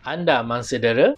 Anda mangsa dera?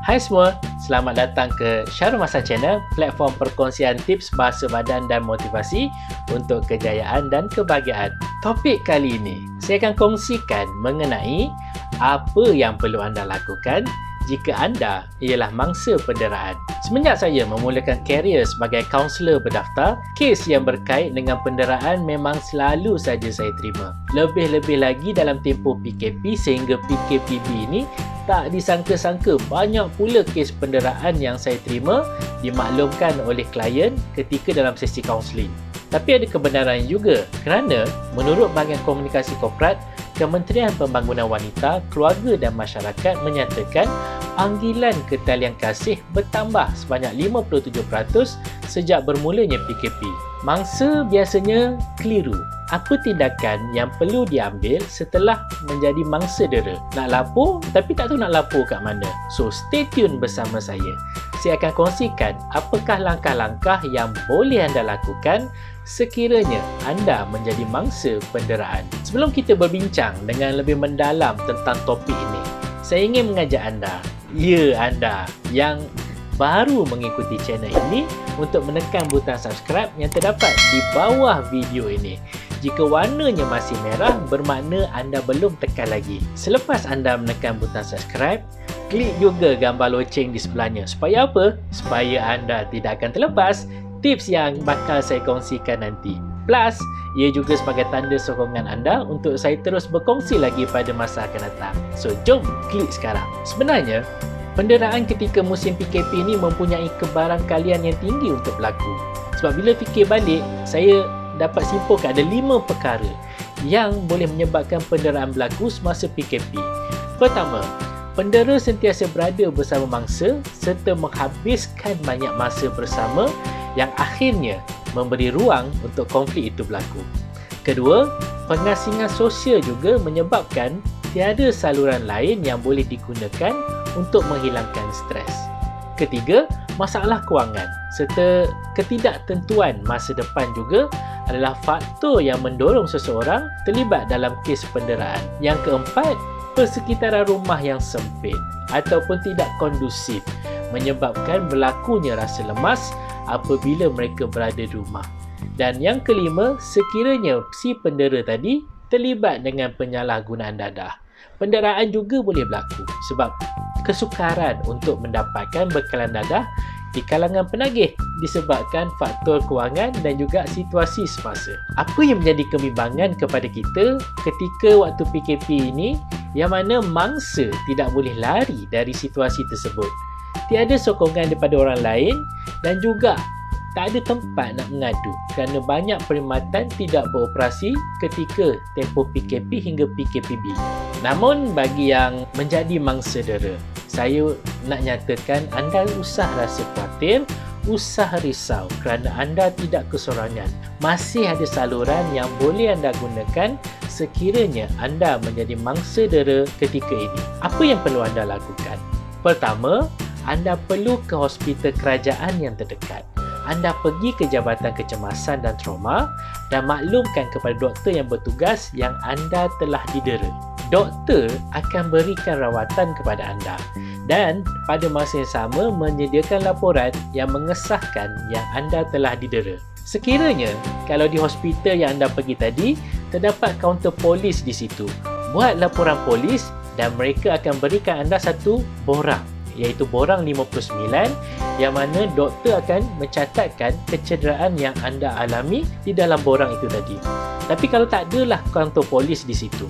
Hai semua, selamat datang ke Syarul Masan Channel, platform perkongsian tips bahasa badan dan motivasi untuk kejayaan dan kebahagiaan. Topik kali ini, saya akan kongsikan mengenai apa yang perlu anda lakukan jika anda ialah mangsa penderaan. Semenjak saya memulakan karier sebagai kaunselor berdaftar, kes yang berkait dengan penderaan memang selalu saja saya terima. Lebih-lebih lagi dalam tempoh PKP sehingga PKPB ini, tak disangka-sangka banyak pula kes penderaan yang saya terima dimaklumkan oleh klien ketika dalam sesi kaunseling. Tapi ada kebenaran juga kerana menurut Bahagian Komunikasi Korporat, Kementerian Pembangunan Wanita, Keluarga dan Masyarakat menyatakan panggilan ke talian kasih bertambah sebanyak 57% sejak bermulanya PKP. Mangsa biasanya keliru. Apa tindakan yang perlu diambil setelah menjadi mangsa dera? Nak lapor tapi tak tahu nak lapor kat mana. So stay tune bersama saya. Saya akan kongsikan apakah langkah-langkah yang boleh anda lakukan sekiranya anda menjadi mangsa penderaan. Sebelum kita berbincang dengan lebih mendalam tentang topik ini, saya ingin mengajak anda, anda yang baru mengikuti channel ini, untuk menekan butang subscribe yang terdapat di bawah video ini. Jika warnanya masih merah, bermakna anda belum tekan lagi. Selepas anda menekan butang subscribe, klik juga gambar loceng di sebelahnya. Supaya apa? Supaya anda tidak akan terlepas tips yang bakal saya kongsikan nanti. Plus, ia juga sebagai tanda sokongan anda untuk saya terus berkongsi lagi pada masa akan datang. So, jom klik sekarang. Sebenarnya, penderaan ketika musim PKP ini mempunyai kebarangkalian yang tinggi untuk berlaku. Sebab bila fikir balik, saya dapat simpulkan ada 5 perkara yang boleh menyebabkan penderaan berlaku semasa PKP. Pertama, pendera sentiasa berada bersama mangsa serta menghabiskan banyak masa bersama yang akhirnya memberi ruang untuk konflik itu berlaku. Kedua, pengasingan sosial juga menyebabkan tiada saluran lain yang boleh digunakan untuk menghilangkan stres. Ketiga, masalah kewangan serta ketidaktentuan masa depan juga adalah faktor yang mendorong seseorang terlibat dalam kes penderaan. Yang keempat, persekitaran rumah yang sempit ataupun tidak kondusif menyebabkan berlakunya rasa lemas apabila mereka berada di rumah. Dan yang kelima, sekiranya si pendera tadi terlibat dengan penyalahgunaan dadah, penderaan juga boleh berlaku sebab kesukaran untuk mendapatkan bekalan dadah di kalangan penagih disebabkan faktor kewangan dan juga situasi semasa. Apa yang menjadi kebimbangan kepada kita ketika waktu PKP ini, yang mana mangsa tidak boleh lari dari situasi tersebut. Tiada sokongan daripada orang lain dan juga tak ada tempat nak mengadu kerana banyak perkhidmatan tidak beroperasi ketika tempoh PKP hingga PKPB. Namun bagi yang menjadi mangsa dera, saya nak nyatakan anda usah rasa khawatir, usah risau kerana anda tidak kesorangan. Masih ada saluran yang boleh anda gunakan sekiranya anda menjadi mangsa dera ketika ini. Apa yang perlu anda lakukan? Pertama, anda perlu ke hospital kerajaan yang terdekat. Anda pergi ke Jabatan Kecemasan dan Trauma dan maklumkan kepada doktor yang bertugas yang anda telah didera. Doktor akan berikan rawatan kepada anda dan pada masa yang sama menyediakan laporan yang mengesahkan yang anda telah didera. Sekiranya kalau di hospital yang anda pergi tadi terdapat kaunter polis di situ, buat laporan polis dan mereka akan berikan anda satu borang, iaitu borang 59, yang mana doktor akan mencatatkan kecederaan yang anda alami di dalam borang itu tadi. Tapi kalau tak adalah kantor polis di situ,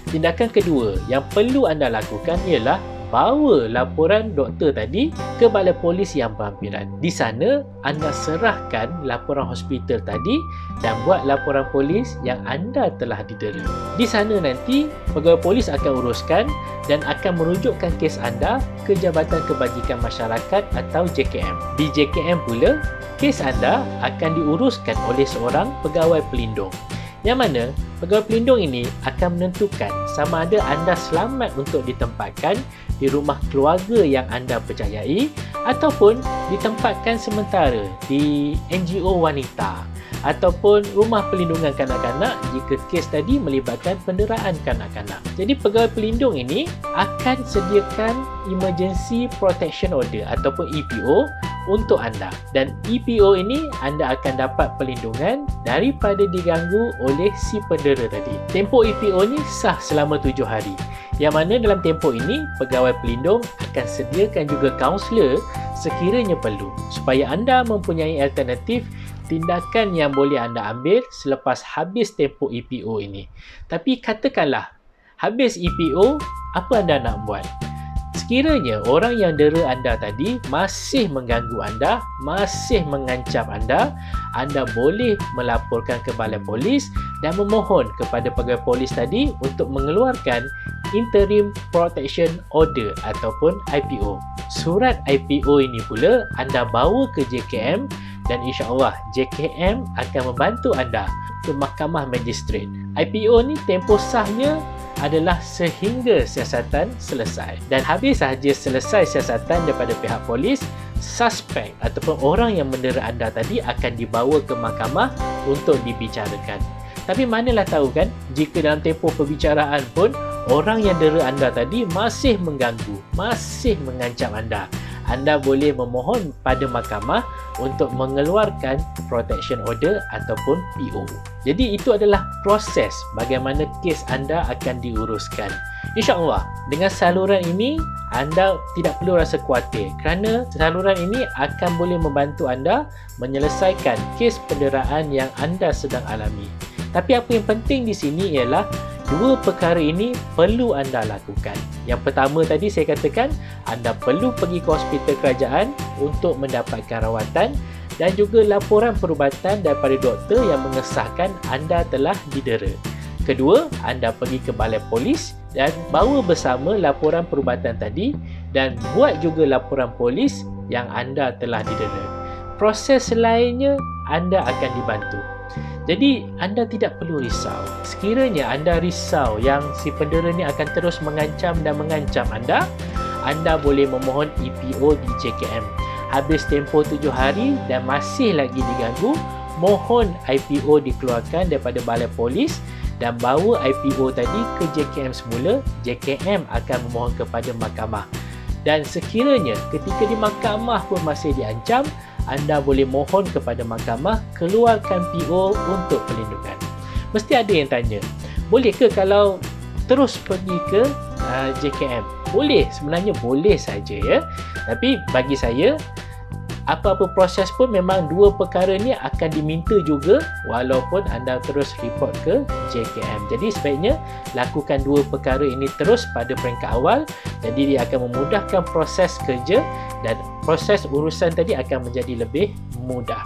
tindakan kedua yang perlu anda lakukan ialah bawa laporan doktor tadi ke balai polis yang berhampiran. Di sana, anda serahkan laporan hospital tadi dan buat laporan polis yang anda telah didera. Di sana nanti, pegawai polis akan uruskan dan akan merujukkan kes anda ke Jabatan Kebajikan Masyarakat atau JKM. Di JKM pula, kes anda akan diuruskan oleh seorang pegawai pelindung. Yang mana pegawai pelindung ini akan menentukan sama ada anda selamat untuk ditempatkan di rumah keluarga yang anda percayai ataupun ditempatkan sementara di NGO wanita ataupun rumah pelindungan kanak-kanak jika kes tadi melibatkan penderaan kanak-kanak. Jadi pegawai pelindung ini akan sediakan Emergency Protection Order ataupun EPO untuk anda, dan EPO ini anda akan dapat perlindungan daripada diganggu oleh si pendera tadi. Tempoh EPO ni sah selama 7 hari, yang mana dalam tempoh ini pegawai pelindung akan sediakan juga kaunselor sekiranya perlu, supaya anda mempunyai alternatif tindakan yang boleh anda ambil selepas habis tempoh EPO ini. Tapi katakanlah habis EPO, apa anda nak buat? Sekiranya orang yang dera anda tadi masih mengganggu anda, masih mengancam anda, anda boleh melaporkan ke balai polis dan memohon kepada pegawai polis tadi untuk mengeluarkan Interim Protection Order ataupun IPO. Surat IPO ini pula anda bawa ke JKM dan insya-Allah JKM akan membantu anda ke Mahkamah Magistrate. IPO ni tempoh sahnya adalah sehingga siasatan selesai, dan habis sahaja selesai siasatan daripada pihak polis, suspek ataupun orang yang mendera anda tadi akan dibawa ke mahkamah untuk dibicarakan. Tapi manalah tahu kan, jika dalam tempoh perbicaraan pun orang yang dera anda tadi masih mengganggu, masih mengancam anda boleh memohon pada mahkamah untuk mengeluarkan Protection Order ataupun PO. Jadi itu adalah proses bagaimana kes anda akan diuruskan. InsyaAllah dengan saluran ini anda tidak perlu rasa khawatir, kerana saluran ini akan boleh membantu anda menyelesaikan kes penderaan yang anda sedang alami. Tapi apa yang penting di sini ialah dua perkara ini perlu anda lakukan. Yang pertama tadi saya katakan, anda perlu pergi ke hospital kerajaan untuk mendapatkan rawatan dan juga laporan perubatan daripada doktor yang mengesahkan anda telah didera. Kedua, anda pergi ke balai polis dan bawa bersama laporan perubatan tadi dan buat juga laporan polis yang anda telah didera. Proses lainnya anda akan dibantu. Jadi anda tidak perlu risau. Sekiranya anda risau yang si pendera ni akan terus mengancam dan mengancam anda boleh memohon EPO di JKM. Habis tempoh 7 hari dan masih lagi diganggu, mohon IPO dikeluarkan daripada balai polis dan bawa IPO tadi ke JKM semula. JKM akan memohon kepada mahkamah. Dan sekiranya ketika di mahkamah pun masih diancam, anda boleh mohon kepada mahkamah keluarkan PO untuk perlindungan. Mesti ada yang tanya, boleh ke kalau terus pergi ke JKM? Boleh, sebenarnya boleh saja ya. Tapi bagi saya, apa-apa proses pun memang dua perkara ni akan diminta juga walaupun anda terus report ke JKM. Jadi sebaiknya lakukan dua perkara ini terus pada peringkat awal. Jadi dia akan memudahkan proses kerja dan proses urusan tadi akan menjadi lebih mudah.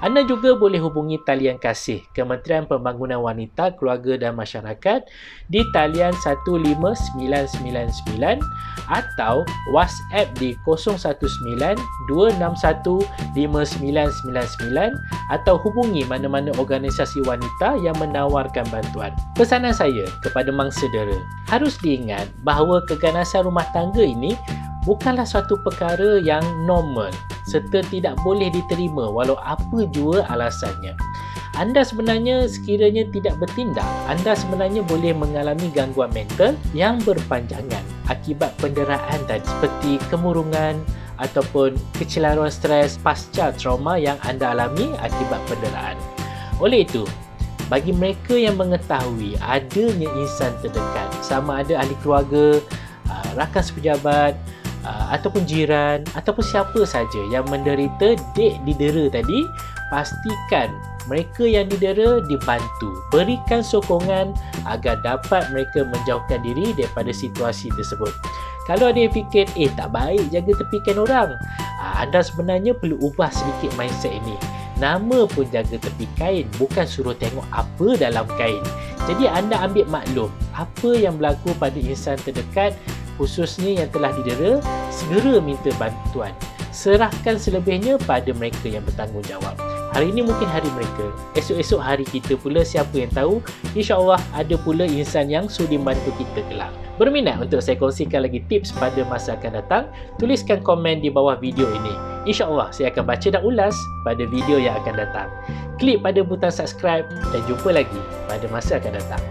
Anda juga boleh hubungi talian kasih Kementerian Pembangunan Wanita, Keluarga dan Masyarakat di talian 15999 atau WhatsApp di 019-261-5999 atau hubungi mana-mana organisasi wanita yang menawarkan bantuan. Pesanan saya kepada mangsa dera, harus diingat bahawa keganasan rumah tangga ini bukanlah suatu perkara yang normal serta tidak boleh diterima walau apa jua alasannya. Anda sebenarnya sekiranya tidak bertindak, anda sebenarnya boleh mengalami gangguan mental yang berpanjangan akibat penderaan tadi, seperti kemurungan ataupun kecelaruan stres pasca trauma yang anda alami akibat penderaan. Oleh itu, bagi mereka yang mengetahui adanya insan terdekat, sama ada ahli keluarga, rakan sepejabat, ataupun jiran ataupun siapa saja yang menderita dek didera tadi, pastikan mereka yang didera dibantu, berikan sokongan agar dapat mereka menjauhkan diri daripada situasi tersebut. Kalau ada yang fikir, tak baik jaga tepikan orang, anda sebenarnya perlu ubah sedikit mindset ini. Nama pun jaga tepi kain, bukan suruh tengok apa dalam kain. Jadi anda ambil maklum apa yang berlaku pada insan terdekat, khususnya yang telah didera, segera minta bantuan. Serahkan selebihnya pada mereka yang bertanggungjawab. Hari ini mungkin hari mereka, esok-esok hari kita pula, siapa yang tahu, insya-Allah ada pula insan yang sudi bantu kita kelak. Berminat untuk saya kongsikan lagi tips pada masa akan datang? Tuliskan komen di bawah video ini. InsyaAllah saya akan baca dan ulas pada video yang akan datang. Klik pada butang subscribe dan jumpa lagi pada masa akan datang.